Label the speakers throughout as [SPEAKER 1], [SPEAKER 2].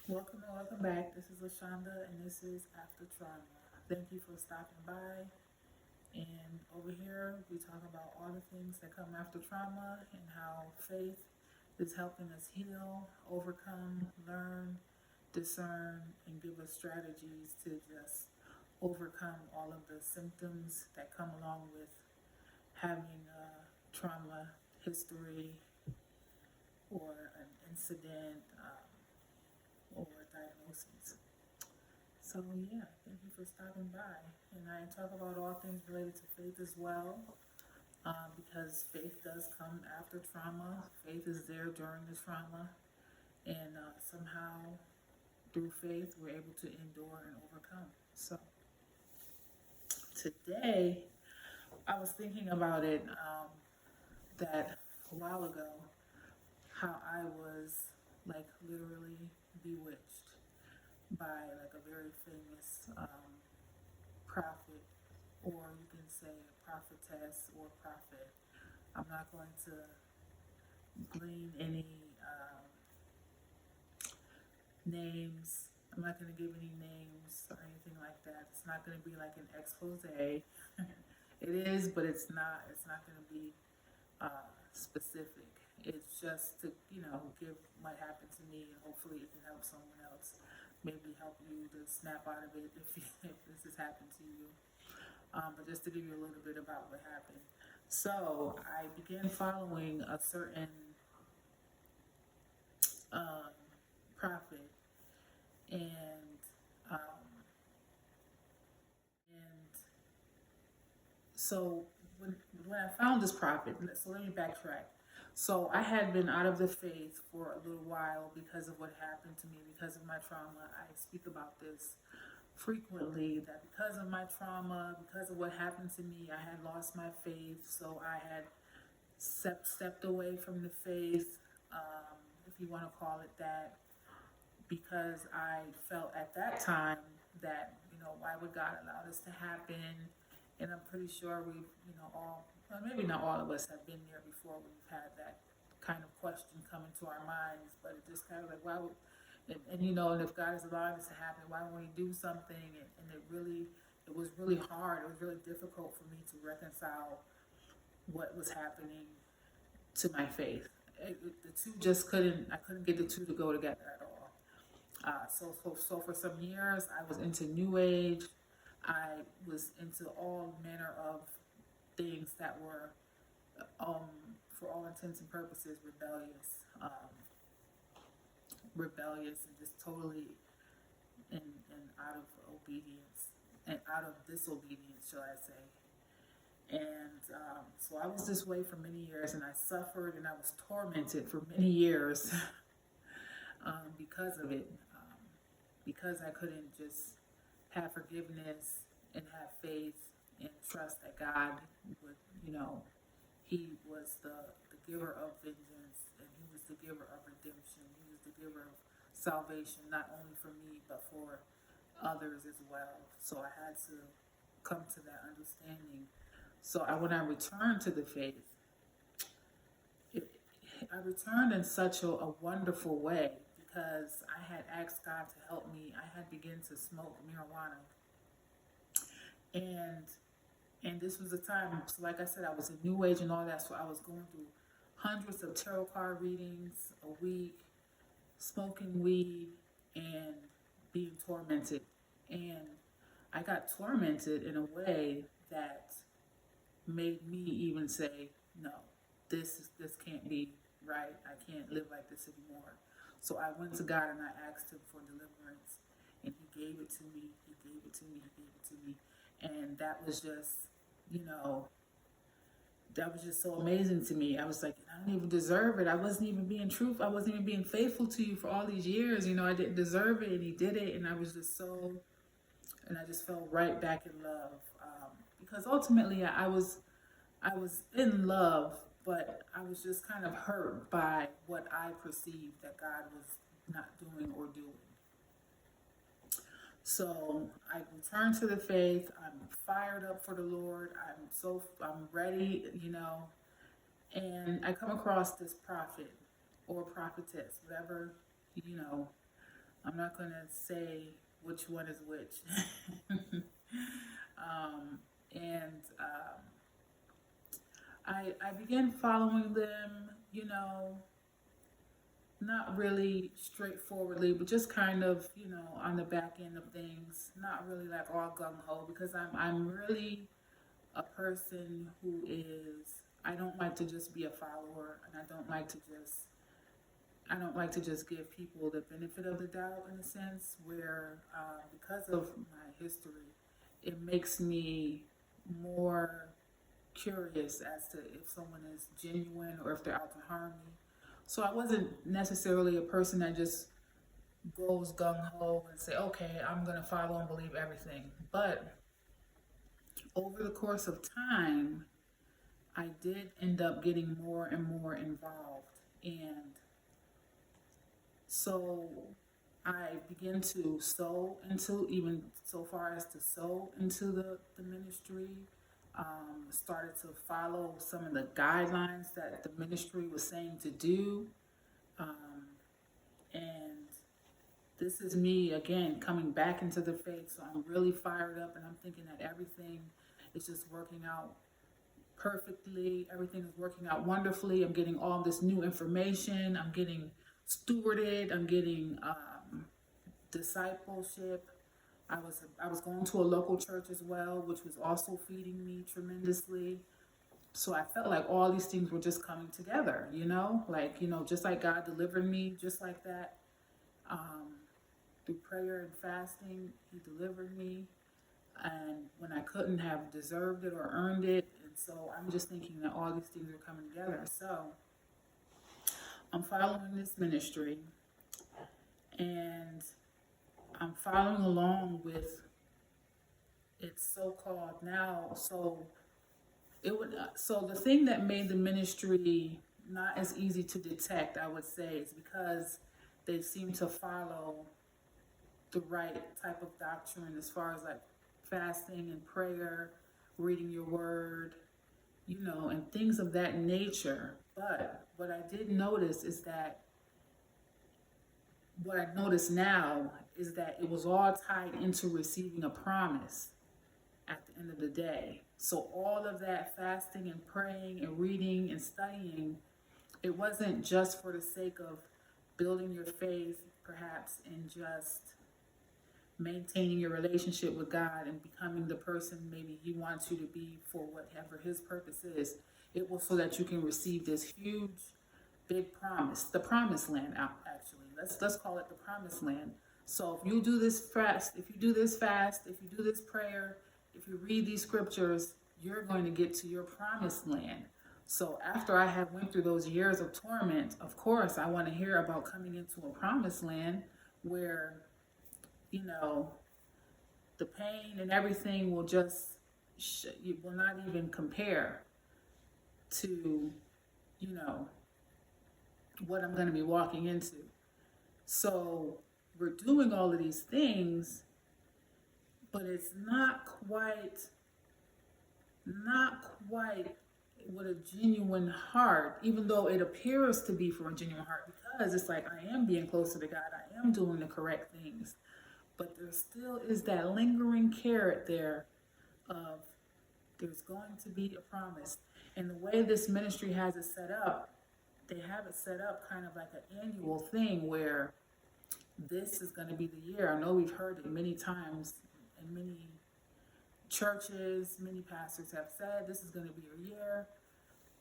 [SPEAKER 1] Welcome back. This is Lashonda, and this is After Trauma. Thank you for stopping by. And over here, we talk about all the things that come after trauma and how faith is helping us heal, overcome, learn, discern, and give us strategies to just overcome all of the symptoms that come along with having a trauma history or an incident or diagnosis. So yeah, thank you for stopping by. And I talk about all things related to faith as well, because faith does come after trauma. Faith is there during the trauma, and somehow through faith we're able to endure and overcome. So today I was thinking about it that a while ago how I was like literally bewitched by like a very famous prophet, or you can say a prophetess or prophet. I'm not going to glean any names. I'm not going to give any names or anything like that. It's not going to be like an expose. It is, but it's not. It's not going to be specific. It's just to give what happened to me, and hopefully it can help someone else. Maybe help you to snap out of it if this has happened to you. But just to give you a little bit about what happened. So I began following a certain um, prophet, and um, and so when I found this prophet, so let me backtrack. So I had been out of the faith for a little while because of what happened to me, because of my trauma. I speak about this frequently, that because of my trauma, because of what happened to me, I had lost my faith. So I had stepped away from the faith, if you want to call it that, because I felt at that time that, why would God allow this to happen? And I'm pretty sure we've, all, well, maybe not all of us have been there before. We've had that kind of question come into our minds, but it just kind of like, why would, and if God is allowing this to happen, why won't He do something? And it was really hard. It was really difficult for me to reconcile what was happening to my faith. The two just I couldn't get the two to go together at all. So for some years, I was into New Age. I was into all manner of things that were, for all intents and purposes, rebellious, and just totally and out of obedience and out of disobedience, shall I say. And so I was this way for many years, and I suffered and I was tormented for many years because of it, because I couldn't just have forgiveness and have faith and trust that God would, He was the giver of vengeance, and He was the giver of redemption. He was the giver of salvation, not only for me, but for others as well. So I had to come to that understanding. So when I returned to the faith, it, I returned in such a wonderful way because I had asked God to help me. I had begun to smoke marijuana, and this was a time. So like I said, I was in New Age and all that. So I was going through hundreds of tarot card readings a week, smoking weed, and being tormented. And I got tormented in a way that made me even say, no, this can't be right. I can't live like this anymore. So I went to God and I asked Him for deliverance, and He gave it to me. He gave it to me. He gave it to me, and that was just, you know, that was just so amazing to me. I was like, I don't even deserve it. I wasn't even being truthful. I wasn't even being faithful to you for all these years. I didn't deserve it, and He did it, and I was just so, and I just fell right back in love, because ultimately I was in love, but I was just kind of hurt by what I perceived that God was not doing or doing. So I returned to the faith. I'm fired up for the Lord. I'm ready, and I come across this prophet or prophetess, whatever, you know, I'm not going to say which one is which. And I began following them, not really straightforwardly, but just kind of, on the back end of things, not really like all gung ho, because I'm really a person who is, I don't like to just be a follower, and I don't like to just give people the benefit of the doubt, in a sense where, because of my history, it makes me more curious as to if someone is genuine or if they're out to harm me. So I wasn't necessarily a person that just goes gung ho and say, okay, I'm going to follow and believe everything. But over the course of time, I did end up getting more and more involved. And so I began to sow into, even so far as to sow into the ministry. Started to follow some of the guidelines that the ministry was saying to do. Um, and this is me again coming back into the faith. So I'm really fired up and I'm thinking that everything is just working out perfectly. Everything is working out wonderfully. I'm getting all this new information. I'm getting stewarded. I'm getting discipleship. I was going to a local church as well, which was also feeding me tremendously. So I felt like all these things were just coming together, just like God delivered me, just like that. Um, Through prayer and fasting, He delivered me, and when I couldn't have deserved it or earned it. And so I'm just thinking that all these things are coming together. So I'm following this ministry, and I'm following along with its so-called now. So the thing that made the ministry not as easy to detect, I would say, is because they seem to follow the right type of doctrine as far as like fasting and prayer, reading your word, and things of that nature. But what I did notice is that what I notice now is that it was all tied into receiving a promise at the end of the day. So all of that fasting and praying and reading and studying, it wasn't just for the sake of building your faith, perhaps, and just maintaining your relationship with God and becoming the person maybe He wants you to be for whatever His purpose is. It was so that you can receive this huge, big promise, the promised land. Actually, let's call it the promised land. So if you do this fast, if you do this prayer, if you read these scriptures, you're going to get to your promised land. So after I have went through those years of torment, of course, I want to hear about coming into a promised land where, you know, the pain and everything will just, it will not even compare to, you know, what I'm going to be walking into. So we're doing all of these things, but it's not quite with a genuine heart, even though it appears to be for a genuine heart, because it's like I am being closer to God, I am doing the correct things, but there still is that lingering carrot there of there's going to be a promise. And the way this ministry has it set up, they have it set up kind of like an annual thing where this is going to be the year. I know we've heard it many times in many churches, many pastors have said this is going to be your year.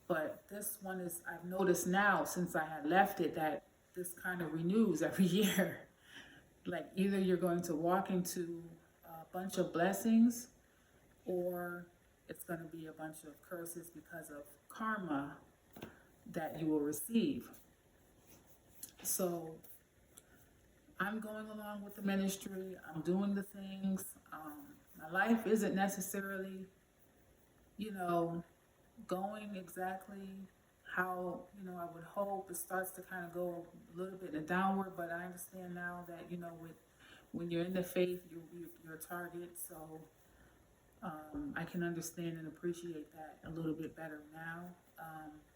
[SPEAKER 1] But this one is, I've noticed now since I had left it that this kind of renews every year. Like either you're going to walk into a bunch of blessings or it's going to be a bunch of curses because of karma that you will receive. So I'm going along with the ministry. I'm doing the things. My life isn't necessarily, going exactly how, I would hope. It starts to kind of go a little bit in a downward, but I understand now that, when you're in the faith, you're a target. So I can understand and appreciate that a little bit better now.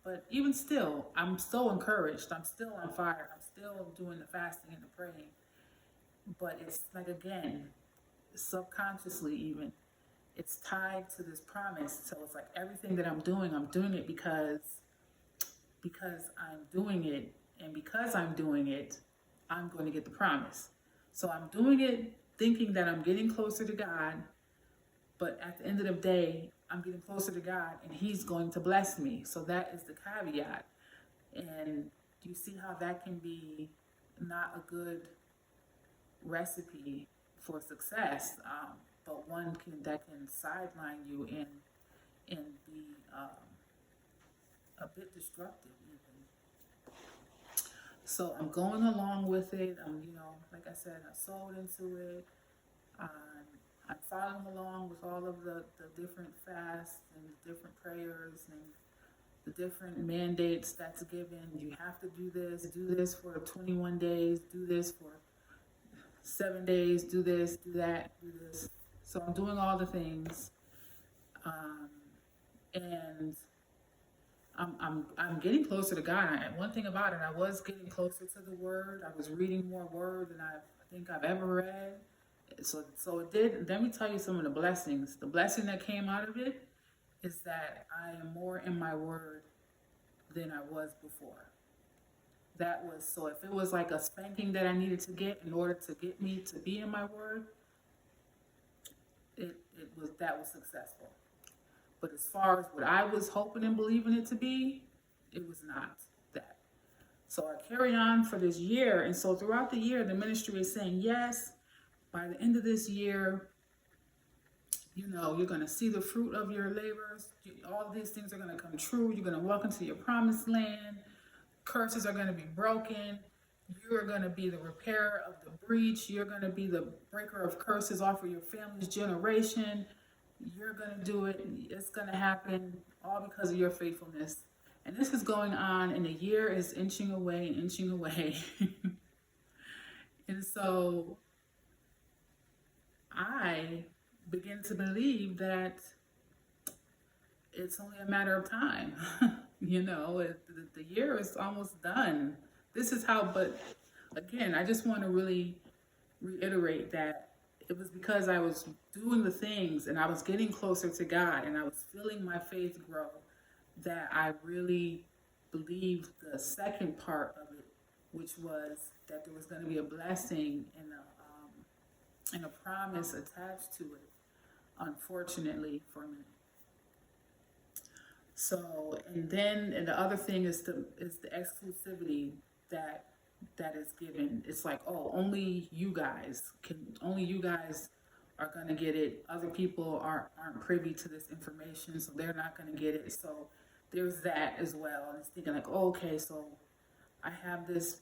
[SPEAKER 1] But even still, I'm so encouraged. I'm still on fire. I'm still doing the fasting and the praying. But it's like, again, subconsciously even, it's tied to this promise. So it's like everything that I'm doing it because I'm doing it, and because I'm doing it, I'm going to get the promise. So I'm doing it thinking that I'm getting closer to God, but at the end of the day, I'm getting closer to God and He's going to bless me. So that is the caveat. And do you see how that can be not a good recipe for success, but one that can sideline you and be a bit destructive even. So I'm going along with it. Like I said, I sold into it. Um, I'm following along with all of the different fasts and the different prayers and the different mandates that's given. You have to do this for 21 days, do this for 7 days, do this, do that, do this. So I'm doing all the things. Um, and I'm getting closer to God. One thing about it, I was getting closer to the Word. I was reading more Word than I think I've ever read. So it did. Let me tell you some of the blessings. The blessing that came out of it is that I am more in my Word than I was before. That was so. If it was like a spanking that I needed to get in order to get me to be in my Word, that was successful. But as far as what I was hoping and believing it to be, it was not that. So I carried on for this year. And so throughout the year, the ministry is saying, yes, by the end of this year, you're going to see the fruit of your labors. All of these things are going to come true. You're going to walk into your promised land. Curses are going to be broken. You're going to be the repairer of the breach. You're going to be the breaker of curses off of your family's generation. You're going to do it. It's going to happen all because of your faithfulness. And this is going on, and the year is inching away and inching away. And so I begin to believe that it's only a matter of time. The year is almost done. This is how, but again, I just want to really reiterate that it was because I was doing the things and I was getting closer to God and I was feeling my faith grow that I really believed the second part of it, which was that there was going to be a blessing and a promise attached to it, unfortunately for me. So, and the other thing is the exclusivity that is given. It's like, oh, only you guys are gonna get it. Other people aren't privy to this information, so they're not gonna get it. So there's that as well. And it's thinking like, oh, okay, so I have this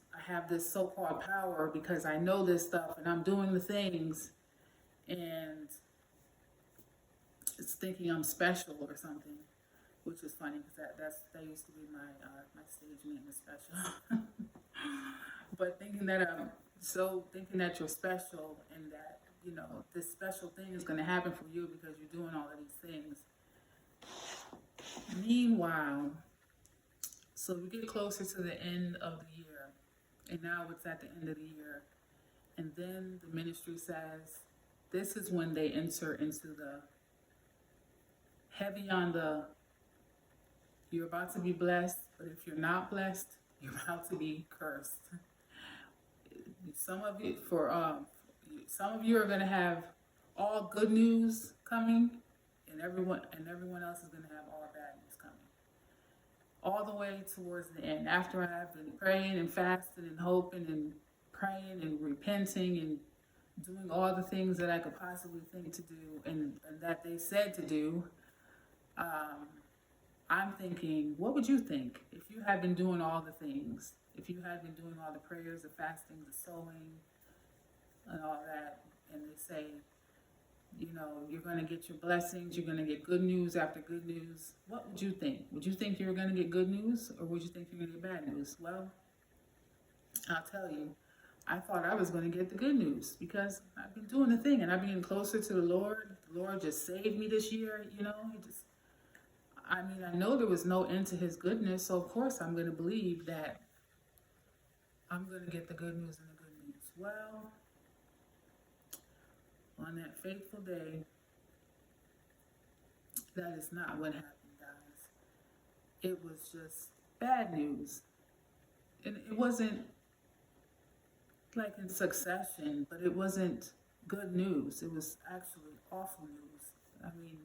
[SPEAKER 1] so-called power because I know this stuff and I'm doing the things, and it's thinking I'm special or something. Which is funny because that used to be my stage name is Special. But thinking that you're special and that this special thing is going to happen for you because you're doing all of these things. Meanwhile, so we get closer to the end of the year, and now it's at the end of the year, and then the ministry says this is when they enter into the heavy on the. You're about to be blessed, but if you're not blessed, you're about to be cursed. Some of you are going to have all good news coming, and everyone else is going to have all bad news coming. All the way towards the end, after I have been praying and fasting and hoping and praying and repenting and doing all the things that I could possibly think to do and that they said to do. I'm thinking, what would you think if you had been doing all the things? If you had been doing all the prayers, the fasting, the sowing, and all that, and they say, you're going to get your blessings, you're going to get good news after good news. What would you think? Would you think you were going to get good news, or would you think you're going to get bad news? Well, I'll tell you, I thought I was going to get the good news because I've been doing the thing, and I've been getting closer to the Lord. The Lord just saved me this year, I know there was no end to His goodness, so of course I'm going to believe that I'm going to get the good news and the good news. Well, on that fateful day, that is not what happened, guys. It was just bad news. And it wasn't like in succession, but it wasn't good news. It was actually awful news. I mean,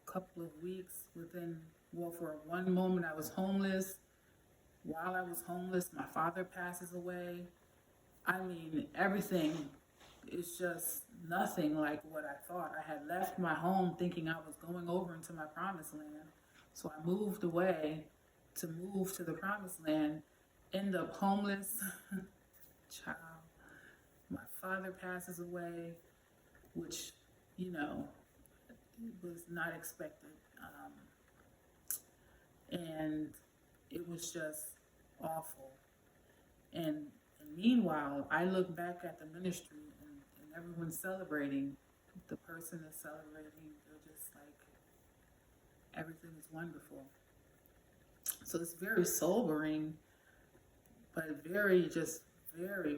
[SPEAKER 1] a couple of weeks within, well, for one moment I was homeless. While I was homeless, my father passes away. I mean, everything is just nothing like what I thought. I had left my home thinking I was going over into my promised land. So I moved away to move to the promised land, end up homeless. Child. My father passes away, which, you know, was not expected. And it was just awful. And meanwhile, I look back at the ministry and everyone's celebrating. The person is celebrating. They're just like, everything is wonderful. So it's very sobering, but very,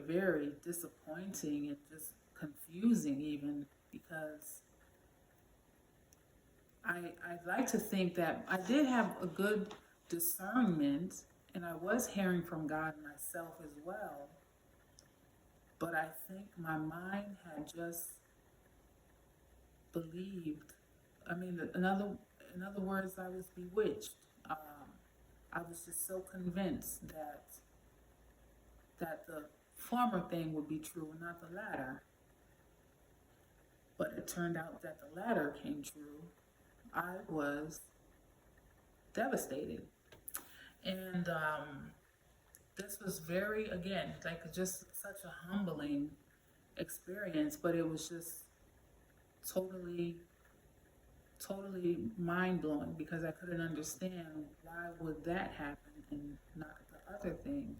[SPEAKER 1] very disappointing and just confusing even, because I'd like to think that I did have a good discernment and I was hearing from God myself as well. But I think my mind had just believed. I mean, in other words, I was bewitched. I was just so convinced that the former thing would be true and not the latter. But it turned out that the latter came true. I was devastated. And this was very, again, like just such a humbling experience, but it was just totally mind-blowing, because I couldn't understand why would that happen and not the other thing.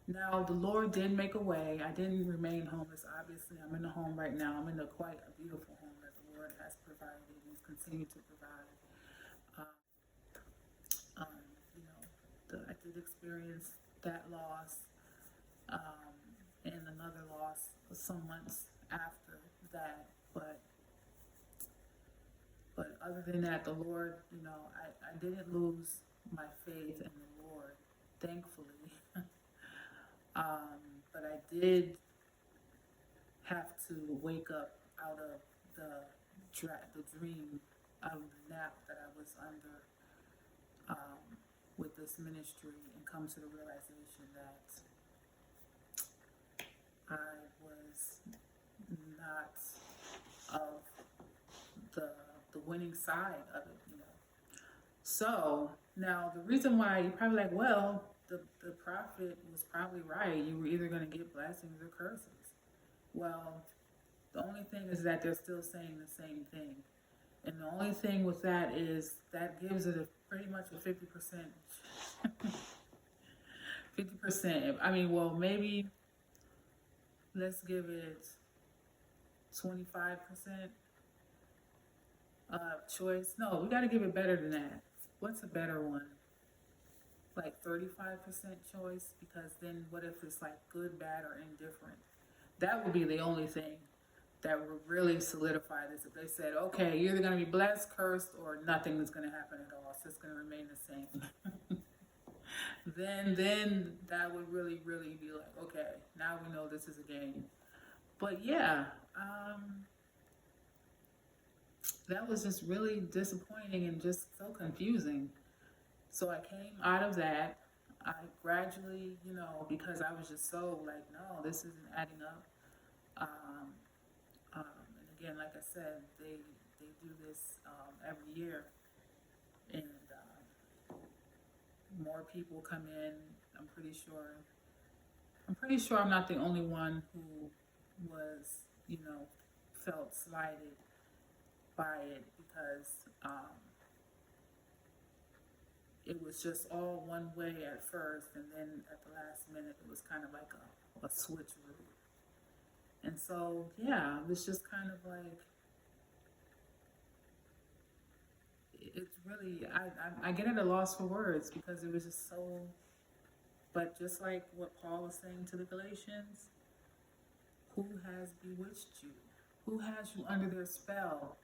[SPEAKER 1] Now, the Lord did make a way. I didn't remain homeless. Obviously, I'm in a home right now. I'm in quite a beautiful home that the Lord has provided and has continued to provide. You know, I did experience that loss, and another loss some months after that. But other than that, the Lord, you know, I didn't lose my faith in the Lord, thankfully. But I did have to wake up out of the dream, out of the nap that I was under, with this ministry, and come to the realization that I was not of the winning side of it, you know. So now the reason why you're probably like, well, the prophet was probably right. You were either going to get blessings or curses. Well, the only thing is that they're still saying the same thing. And the only thing with that is that gives it pretty much a 50%. 50%. I mean, well, maybe let's give it 25% choice. No, we got to give it better than that. What's a better one? Like 35% choice, because then what if it's like good, bad, or indifferent? That would be the only thing that would really solidify this. If they said, okay, you're either going to be blessed, cursed, or nothing is going to happen at all, so it's going to remain the same. then that would really, really be like, okay, now we know this is a game. But yeah, that was just really disappointing and just so confusing. So I came out of that. I gradually, you know, because I was just so like, no, this isn't adding up. And again, like I said, they do this every year, and more people come in. I'm pretty sure I'm not the only one who was, you know, felt slighted by it, because it was just all one way at first, and then at the last minute it was kind of like a switcheroo. And so, yeah, it was just kind of like, it's really, I get at a loss for words, because it was just so, but just like what Paul was saying to the Galatians, who has bewitched you? Who has you under their spell?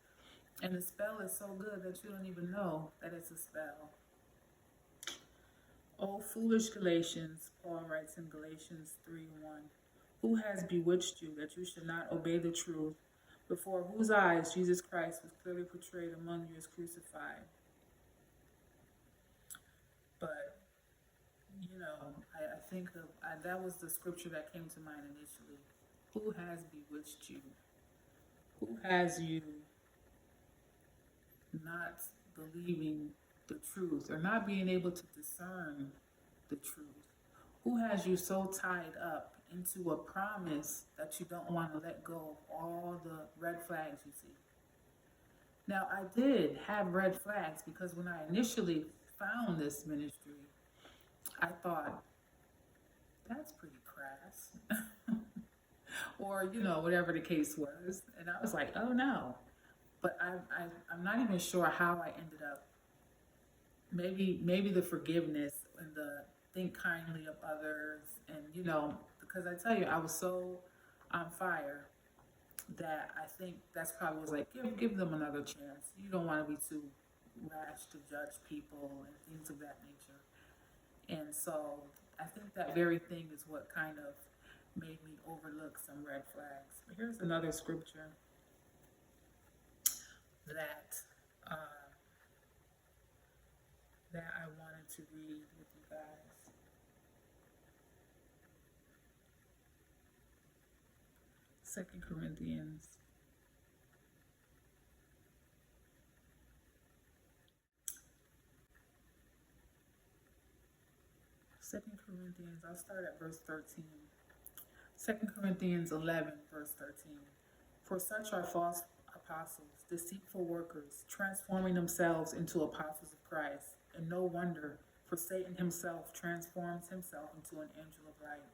[SPEAKER 1] And the spell is so good that you don't even know that it's a spell. O foolish Galatians, Paul writes in Galatians 3:1. Who has bewitched you that you should not obey the truth, before whose eyes Jesus Christ was clearly portrayed among you as crucified? But, I think that was the scripture that came to mind initially. Who has bewitched you? Who has you not believing the truth or not being able to discern the truth? Who has you so tied up into a promise that you don't want to let go of all the red flags you see? Now, I did have red flags because when I initially found this ministry, I thought, that's pretty crass. Or, whatever the case was. And I was like, oh no. But I'm not even sure how I ended up. Maybe the forgiveness and the think kindly of others, and because I tell you, I was so on fire that I think that's probably was like, give them another chance. You don't want to be too rash to judge people and things of that nature. And so I think that very thing is what kind of made me overlook some red flags. But here's another scripture that that I wanted to read with you guys. 2 Corinthians. 2 Corinthians, I'll start at verse 13. 2 Corinthians 11, verse 13. For such are false apostles, deceitful workers, transforming themselves into apostles of Christ. And no wonder, for Satan himself transforms himself into an angel of light.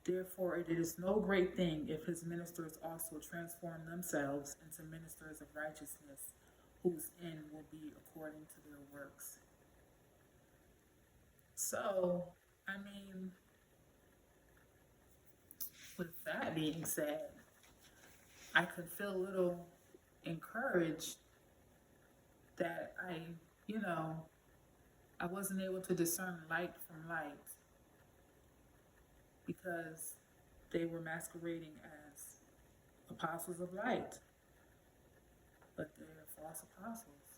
[SPEAKER 1] Therefore, it is no great thing if his ministers also transform themselves into ministers of righteousness, whose end will be according to their works. So, with that being said, I could feel a little encouraged that I wasn't able to discern light from light because they were masquerading as apostles of light, but they're false apostles.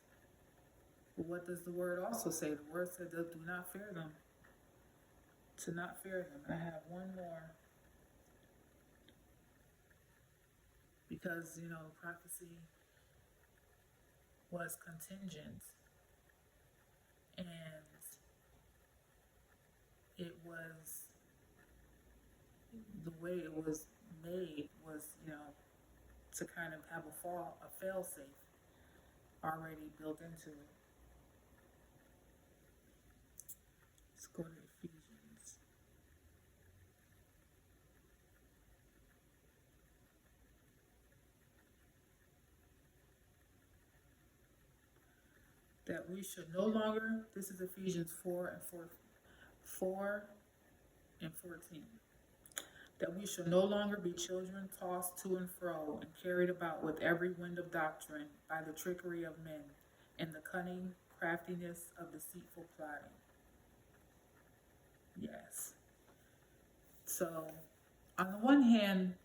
[SPEAKER 1] But what does the word also say? The word said, do not fear them. To not fear them. I have one more. Because, prophecy was contingent. And it was, the way it was made was, to kind of have a fail-safe already built into it. Let's go to Ephesians. That we should no longer, this is Ephesians 4 and 14. That we should no longer be children tossed to and fro and carried about with every wind of doctrine by the trickery of men and the cunning craftiness of deceitful plotting. Yes. So, on the one hand,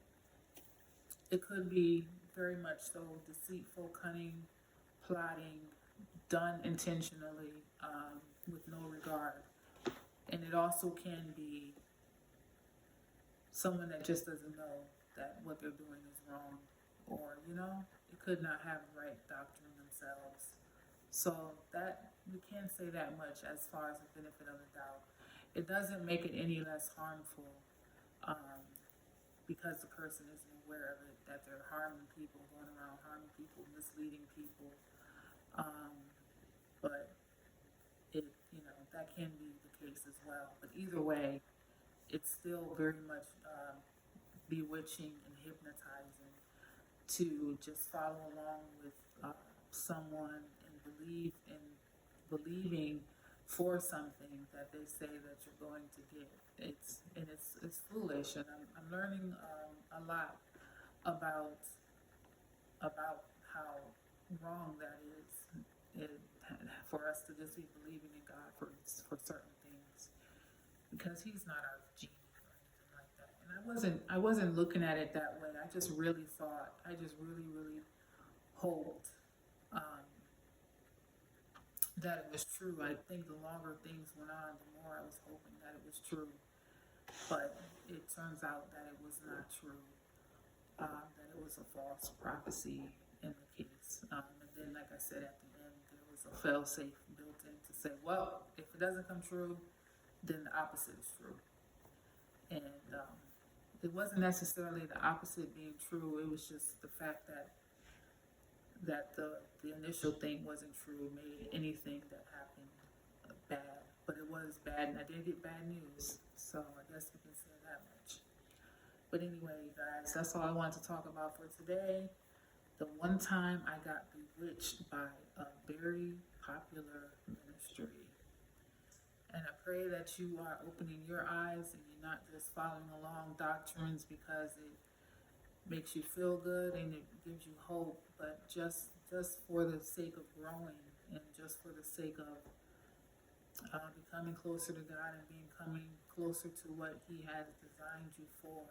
[SPEAKER 1] it could be very much so deceitful, cunning, plotting, done intentionally, with no regard. And it also can be someone that just doesn't know that what they're doing is wrong, or it could not have right doctrine themselves. So that we can't say that much as far as the benefit of the doubt. It doesn't make it any less harmful because the person isn't aware of it, that they're harming people, going around harming people, misleading people. But it, that can be the case as well. But either way, it's still very much bewitching and hypnotizing to just follow along with someone and believing for something that they say that you're going to get. It's foolish, and I'm learning a lot about how wrong that is, it, for us to just be believing in God for certain things, because He's not our genie or anything like that. And I wasn't looking at it that way. I just really thought, I just really hoped um, that it was true. I think the longer things went on, the more I was hoping that it was true. But it turns out that it was not true. That it was a false prophecy in the case. And then, like I said, at the end, there was a fail-safe built in to say, well, if it doesn't come true, then the opposite is true. And it wasn't necessarily the opposite being true. It was just the fact that the initial thing wasn't true made anything that happened bad. But it was bad, and I did get bad news. So I guess we can say that much. But anyway, guys, that's all I wanted to talk about for today. The one time I got bewitched by a very popular ministry. And I pray that you are opening your eyes and you're not just following along doctrines because it makes you feel good and it gives you hope, but just for the sake of growing and just for the sake of becoming closer to God and becoming closer to what He has designed you for,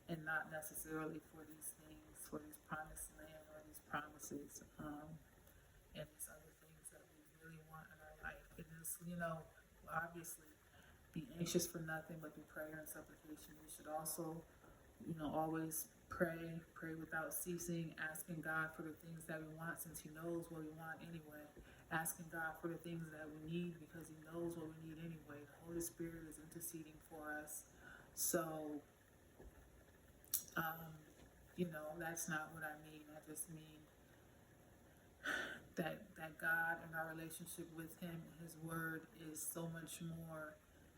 [SPEAKER 1] and not necessarily for these things, for this promised land or these promises, and these other things that we really want in our life. It is, obviously, be anxious for nothing but through prayer and supplication. We should also, always pray without ceasing, asking God for the things that we want, since He knows what we want anyway. Asking God for the things that we need because He knows what we need anyway. The Holy Spirit is interceding for us. So, that's not what I mean. I just mean that God and our relationship with Him and His Word is so much more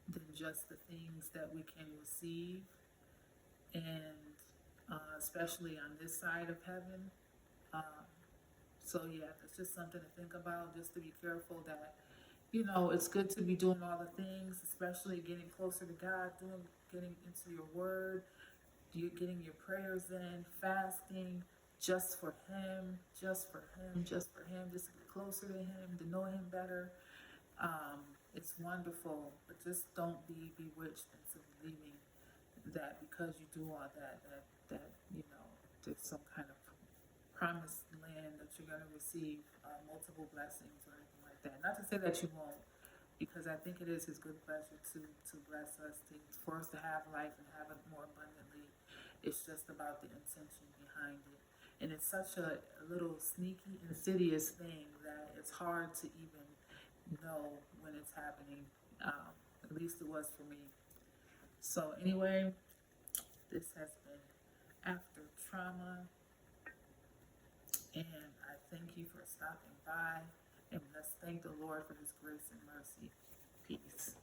[SPEAKER 1] than just the things that we can receive, and especially on this side of heaven. So yeah, that's just something to think about. Just to be careful that it's good to be doing all the things, especially getting closer to God, getting into your Word, getting your prayers in, fasting, just for Him, just to get closer to Him, to know Him better. It's wonderful, but just don't be bewitched into believing that because you do all that there's some kind of promised land that you're going to receive multiple blessings or anything like that. Not to say that you won't, because I think it is His good pleasure to bless us, for us to have life and have it more abundantly. It's just about the intention behind it. And it's such a little sneaky, insidious thing that it's hard to even know when it's happening. At least it was for me. So anyway, this has been After Trauma. And I thank you for stopping by. And let's thank the Lord for His grace and mercy. Peace.